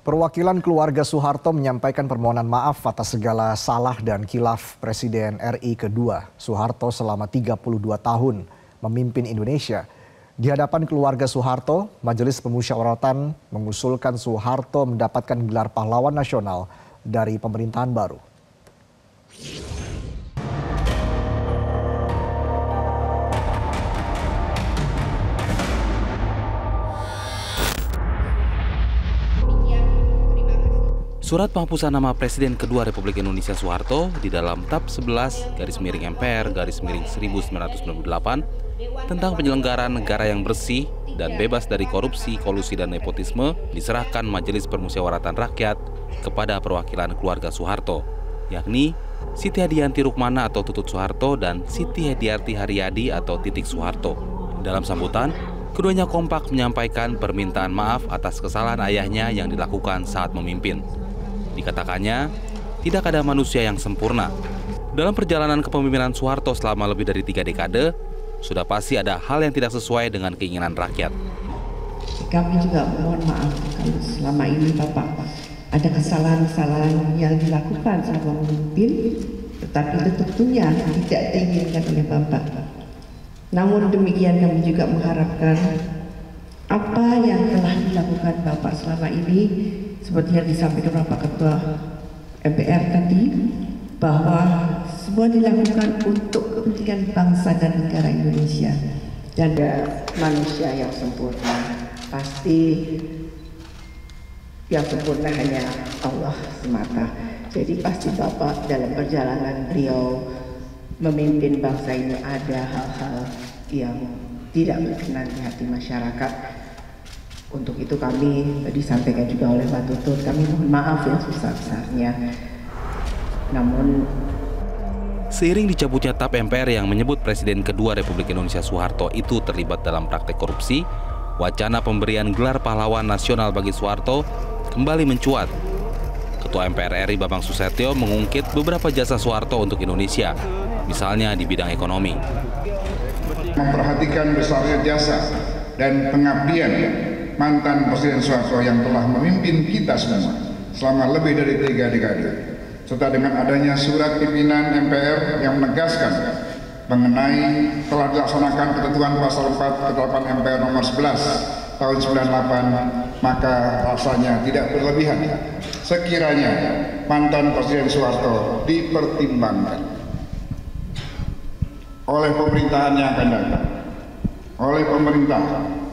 Perwakilan keluarga Soeharto menyampaikan permohonan maaf atas segala salah dan khilaf Presiden RI kedua Soeharto selama 32 tahun memimpin Indonesia. Di hadapan keluarga Soeharto, Majelis Pemusyawaratan mengusulkan Soeharto mendapatkan gelar pahlawan nasional dari pemerintahan baru. Surat penghapusan nama Presiden kedua Republik Indonesia Soeharto di dalam Tab 11/MPR/1998 tentang penyelenggaraan negara yang bersih dan bebas dari korupsi, kolusi, dan nepotisme diserahkan Majelis Permusyawaratan Rakyat kepada perwakilan keluarga Soeharto, yakni Siti Hadiyanti Rukmana atau Tutut Soeharto dan Siti Hediarti Haryadi atau Titik Soeharto. Dalam sambutan, keduanya kompak menyampaikan permintaan maaf atas kesalahan ayahnya yang dilakukan saat memimpin. Dikatakannya, tidak ada manusia yang sempurna. Dalam perjalanan kepemimpinan Soeharto selama lebih dari 3 dekade, sudah pasti ada hal yang tidak sesuai dengan keinginan rakyat. Kami juga mohon maaf kalau selama ini Bapak ada kesalahan-kesalahan yang dilakukan selama memimpin, tetapi itu tentunya tidak diinginkan oleh Bapak. Namun demikian kami juga mengharapkan apa yang telah dilakukan Bapak selama ini, seperti yang disampaikan Bapak Ketua MPR tadi, bahwa semua dilakukan untuk kepentingan bangsa dan negara Indonesia. Dan ada manusia yang sempurna, pasti yang sempurna hanya Allah semata. Jadi pasti Bapak dalam perjalanan beliau memimpin bangsa ini ada hal-hal yang tidak berkenan di hati masyarakat. Untuk itu kami disampaikan juga oleh Pak Tutut, kami mohon maaf yang sebesar-besarnya. Namun seiring dicabutnya Tab MPR yang menyebut Presiden kedua Republik Indonesia Soeharto itu terlibat dalam praktek korupsi, wacana pemberian gelar pahlawan nasional bagi Soeharto kembali mencuat. Ketua MPR RI Bambang Susatyo mengungkit beberapa jasa Soeharto untuk Indonesia, misalnya di bidang ekonomi. Memperhatikan besarnya jasa dan pengabdian mantan Presiden Soeharto yang telah memimpin kita semua selama lebih dari 3 dekade, serta dengan adanya surat pimpinan MPR yang menegaskan mengenai telah dilaksanakan ketentuan pasal 4 ketetapan MPR nomor 11 tahun 98, maka rasanya tidak berlebihan sekiranya mantan Presiden Soeharto dipertimbangkan oleh pemerintahan yang akan datang, oleh pemerintah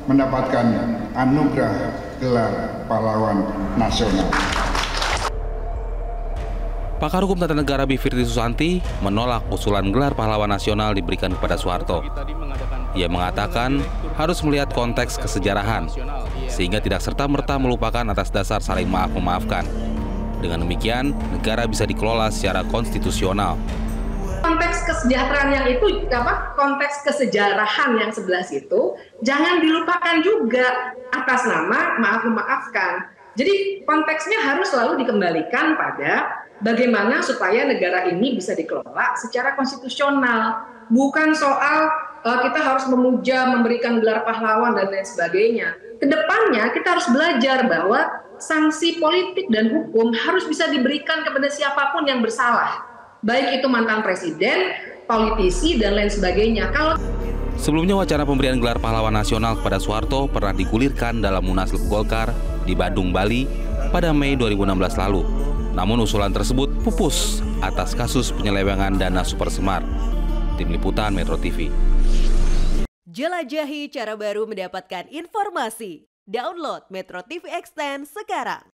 mendapatkan anugerah gelar pahlawan nasional. Pakar Hukum Tata Negara Bivitri Susanti menolak usulan gelar pahlawan nasional diberikan kepada Soeharto. Ia mengatakan harus melihat konteks kesejarahan, sehingga tidak serta-merta melupakan atas dasar saling maaf-memaafkan. Dengan demikian, negara bisa dikelola secara konstitusional. Konteks kesejahteraan yang itu, konteks kesejarahan yang 11 itu, jangan dilupakan juga atas nama maaf-memaafkan. Jadi konteksnya harus selalu dikembalikan pada bagaimana supaya negara ini bisa dikelola secara konstitusional. Bukan soal kita harus memuja, memberikan gelar pahlawan, dan lain sebagainya. Kedepannya kita harus belajar bahwa sanksi politik dan hukum harus bisa diberikan kepada siapapun yang bersalah. Baik itu mantan presiden, politisi, dan lain sebagainya. Sebelumnya wacana pemberian gelar pahlawan nasional kepada Soeharto pernah digulirkan dalam Munaslup Golkar di Badung, Bali pada Mei 2016 lalu. Namun usulan tersebut pupus atas kasus penyelewengan dana Super Semar. Tim Liputan Metro TV. Jelajahi cara baru mendapatkan informasi. Download Metro TV Extend sekarang.